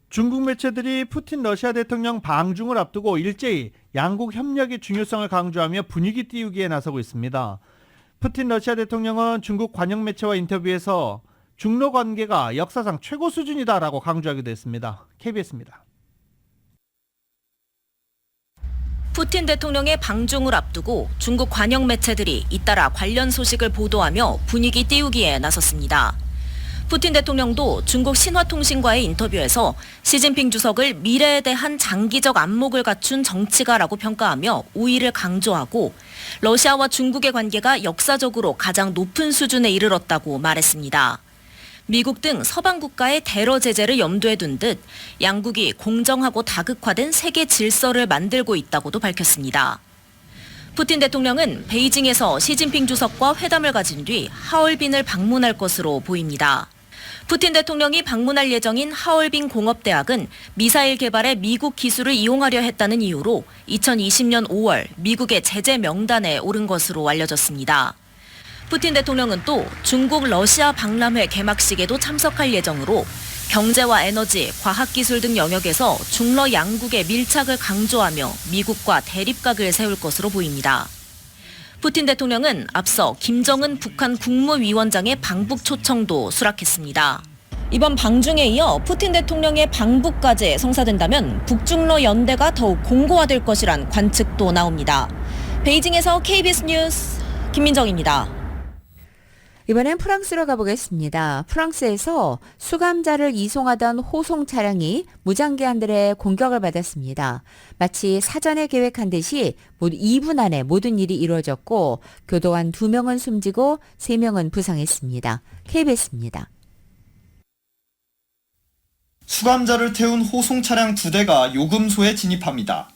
[SPEAKER 2] 중국 매체들이 푸틴 러시아 대통령 방중을 앞두고 일제히 양국 협력의 중요성을 강조하며 분위기 띄우기에 나서고 있습니다. 푸틴 러시아 대통령은 중국 관영 매체와 인터뷰에서 중러 관계가 역사상 최고 수준이다라고 강조하기도 했습니다. KBS입니다.
[SPEAKER 18] 푸틴 대통령의 방중을 앞두고 중국 관영 매체들이 잇따라 관련 소식을 보도하며 분위기 띄우기에 나섰습니다. 푸틴 대통령도 중국 신화통신과의 인터뷰에서 시진핑 주석을 미래에 대한 장기적 안목을 갖춘 정치가라고 평가하며 우위를 강조하고 러시아와 중국의 관계가 역사적으로 가장 높은 수준에 이르렀다고 말했습니다. 미국 등 서방 국가의 테러 제재를 염두에 둔 듯 양국이 공정하고 다극화된 세계 질서를 만들고 있다고도 밝혔습니다. 푸틴 대통령은 베이징에서 시진핑 주석과 회담을 가진 뒤 하얼빈을 방문할 것으로 보입니다. 푸틴 대통령이 방문할 예정인 하얼빈 공업대학은 미사일 개발에 미국 기술을 이용하려 했다는 이유로 2020년 5월 미국의 제재 명단에 오른 것으로 알려졌습니다. 푸틴 대통령은 또 중국 러시아 박람회 개막식에도 참석할 예정으로 경제와 에너지, 과학기술 등 영역에서 중러 양국의 밀착을 강조하며 미국과 대립각을 세울 것으로 보입니다. 푸틴 대통령은 앞서 김정은 북한 국무위원장의 방북 초청도 수락했습니다. 이번 방중에 이어 푸틴 대통령의 방북까지 성사된다면 북중러 연대가 더욱 공고화될 것이란 관측도 나옵니다. 베이징에서 KBS 뉴스 김민정입니다.
[SPEAKER 3] 이번엔 프랑스로 가보겠습니다. 프랑스에서 수감자를 이송하던 호송 차량이 무장기한들의 공격을 받았습니다. 마치 사전에 계획한 듯이 모두 2분 안에 모든 일이 이루어졌고 교도관 2명은 숨지고 3명은 부상했습니다. KBS입니다.
[SPEAKER 20] 수감자를 태운 호송 차량 2대가 요금소에 진입합니다.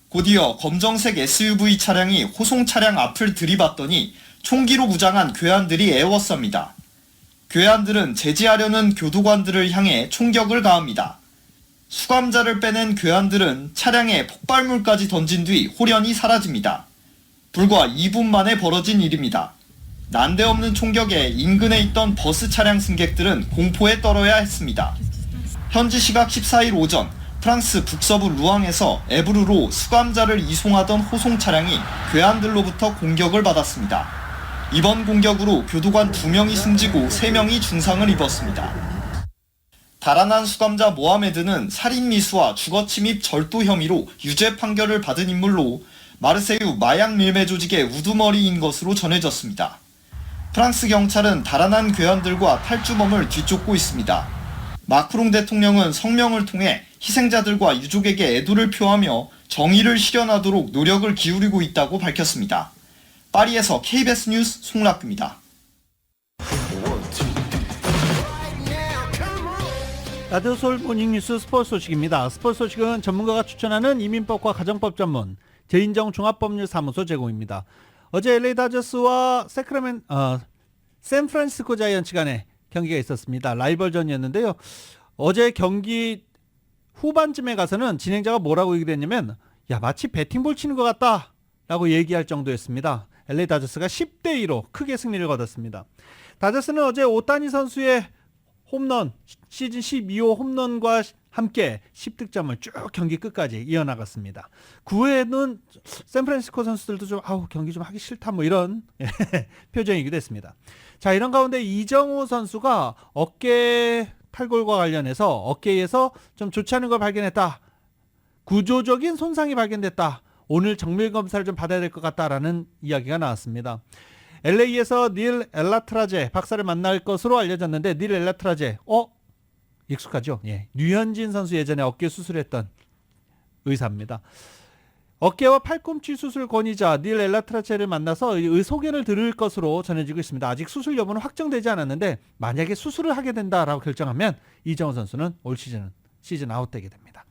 [SPEAKER 20] 곧이어 검정색 SUV 차량이 호송 차량 앞을 들이받더니 총기로 무장한 괴한들이 애워쌉니다. 괴한들은 제지하려는 교도관들을 향해 총격을 가합니다. 수감자를 빼낸 괴한들은 차량에 폭발물까지 던진 뒤 홀연히 사라집니다. 불과 2분 만에 벌어진 일입니다. 난데없는 총격에 인근에 있던 버스 차량 승객들은 공포에 떨어야 했습니다. 현지 시각 14일 오전 프랑스 북서부 루앙에서 에브르로 수감자를 이송하던 호송 차량이 괴한들로부터 공격을 받았습니다. 이번 공격으로 교도관 2명이 숨지고 3명이 중상을 입었습니다. 달아난 수감자 모하메드는 살인미수와 주거침입 절도 혐의로 유죄 판결을 받은 인물로 마르세유 마약 밀매 조직의 우두머리인 것으로 전해졌습니다. 프랑스 경찰은 달아난 괴한들과 탈주범을 뒤쫓고 있습니다. 마크롱 대통령은 성명을 통해 희생자들과 유족에게 애도를 표하며 정의를 실현하도록 노력을 기울이고 있다고 밝혔습니다. 파리에서 KBS 뉴스 송락규입니다.
[SPEAKER 2] 라디오 서울 모닝뉴스 스포츠 소식입니다. 스포츠 소식은 전문가가 추천하는 이민법과 가정법 전문 제인정 종합법률사무소 제공입니다. 어제 LA 다저스와 샌프란시스코 자이언츠 간의 경기가 있었습니다. 라이벌전이었는데요. 어제 경기 후반쯤에 가서는 진행자가 뭐라고 얘기했냐면 야 마치 배팅볼 치는 것 같다 라고 얘기할 정도였습니다. LA 다저스가 10대2로 크게 승리를 거뒀습니다. 다저스는 어제 오타니 선수의 홈런, 시즌 12호 홈런과 함께 10득점을 쭉 경기 끝까지 이어나갔습니다. 9회는 샌프란시스코 선수들도 좀 경기 좀 하기 싫다 뭐 이런 표정이기도 했습니다. 자, 이런 가운데 이정우 선수가 어깨 탈골과 관련해서 어깨에서 좀 좋지 않은 걸 발견했다. 구조적인 손상이 발견됐다. 오늘 정밀 검사를 좀 받아야 될 것 같다라는 이야기가 나왔습니다. LA에서 닐 엘라트라제 박사를 만날 것으로 알려졌는데 닐 엘라트라제 익숙하죠? 예. 류현진 선수 예전에 어깨 수술했던 의사입니다. 어깨와 팔꿈치 수술 권위자 닐 엘라트라제를 만나서 의소견을 들을 것으로 전해지고 있습니다. 아직 수술 여부는 확정되지 않았는데 만약에 수술을 하게 된다라고 결정하면 이정우 선수는 올 시즌 아웃되게 됩니다.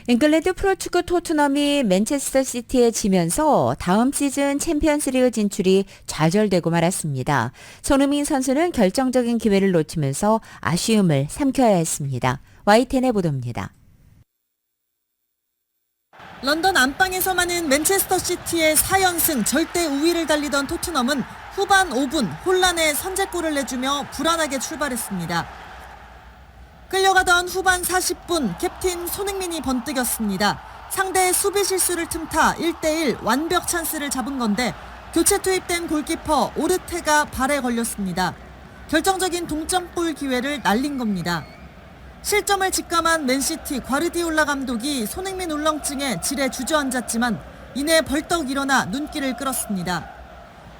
[SPEAKER 3] 잉글랜드 프로축구 토트넘이 맨체스터 시티에 지면서 다음 시즌 챔피언스리그 진출이 좌절되고 말았습니다. 손흥민 선수는 결정적인 기회를 놓치면서 아쉬움을 삼켜야 했습니다. YTN의 보도입니다.
[SPEAKER 8] 런던 안방에서만은 맨체스터 시티의 4연승 절대 우위를 달리던 토트넘은 후반 5분 혼란의 선제골을 내주며 불안하게 출발했습니다. 끌려가던 후반 40분 캡틴 손흥민이 번뜩였습니다. 상대의 수비 실수를 틈타 1대1 완벽 찬스를 잡은 건데 교체 투입된 골키퍼 오르테가 발에 걸렸습니다. 결정적인 동점골 기회를 날린 겁니다. 실점을 직감한 맨시티 과르디올라 감독이 손흥민 울렁증에 지레 주저앉았지만 이내 벌떡 일어나 눈길을 끌었습니다.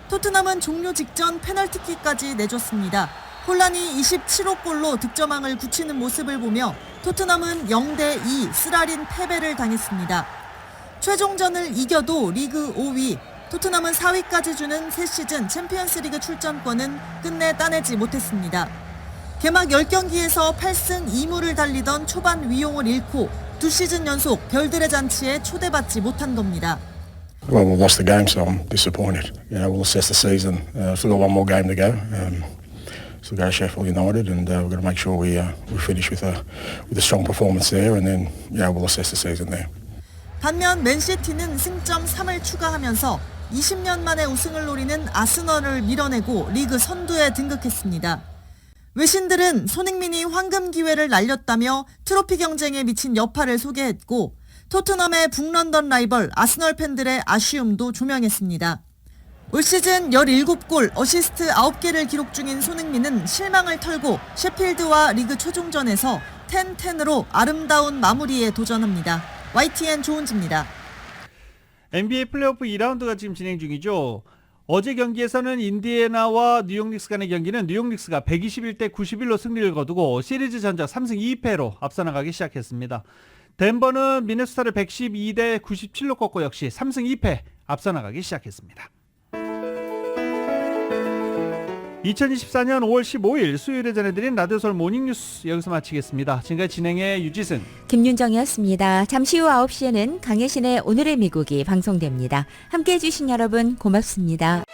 [SPEAKER 8] 토트넘은 종료 직전 페널티킥까지 내줬습니다. 혼란이 27호 골로 득점왕을 굳히는 모습을 보며 토트넘은 0대2 쓰라린 패배를 당했습니다. 최종전을 이겨도 리그 5위, 토트넘은 4위까지 주는 새 시즌 챔피언스리그 출전권은 끝내 따내지 못했습니다. 개막 10경기에서 8승 2무를 달리던 초반 위용을 잃고 2시즌 연속 별들의 잔치에 초대받지 못한 겁니다.
[SPEAKER 21] Well, we lost the game, so I'm disappointed. We'll assess the season. Still got one more game to go. So go to Sheffield United, and we've got to make sure we finish with a strong performance there, and then we'll assess the season there.
[SPEAKER 8] 반면 맨시티는 승점 3을 추가하면서 20년 만에 우승을 노리는 아스널을 밀어내고 리그 선두에 등극했습니다. 외신들은 손흥민이 황금 기회를 날렸다며 트로피 경쟁에 미친 여파를 소개했고 토트넘의 북런던 라이벌 아스널 팬들의 아쉬움도 조명했습니다. 올 시즌 17골, 어시스트 9개를 기록 중인 손흥민은 실망을 털고 셰필드와 리그 최종전에서 10-10으로 아름다운 마무리에 도전합니다. YTN 조은지입니다.
[SPEAKER 2] NBA 플레이오프 2라운드가 지금 진행 중이죠. 어제 경기에서는 인디애나와 뉴욕 닉스 간의 경기는 뉴욕 닉스가 121대 91로 승리를 거두고 시리즈 전적 3승 2패로 앞서 나가기 시작했습니다. 덴버는 미네소타를 112대 97로 꺾고 역시 3승 2패 앞서 나가기 시작했습니다. 2024년 5월 15일 수요일에 전해드린 라디오 서울 모닝뉴스 여기서 마치겠습니다. 지금까지 진행의 유지승,
[SPEAKER 3] 김윤정이었습니다. 잠시 후 9시에는 강혜신의 오늘의 미국이 방송됩니다. 함께해 주신 여러분 고맙습니다.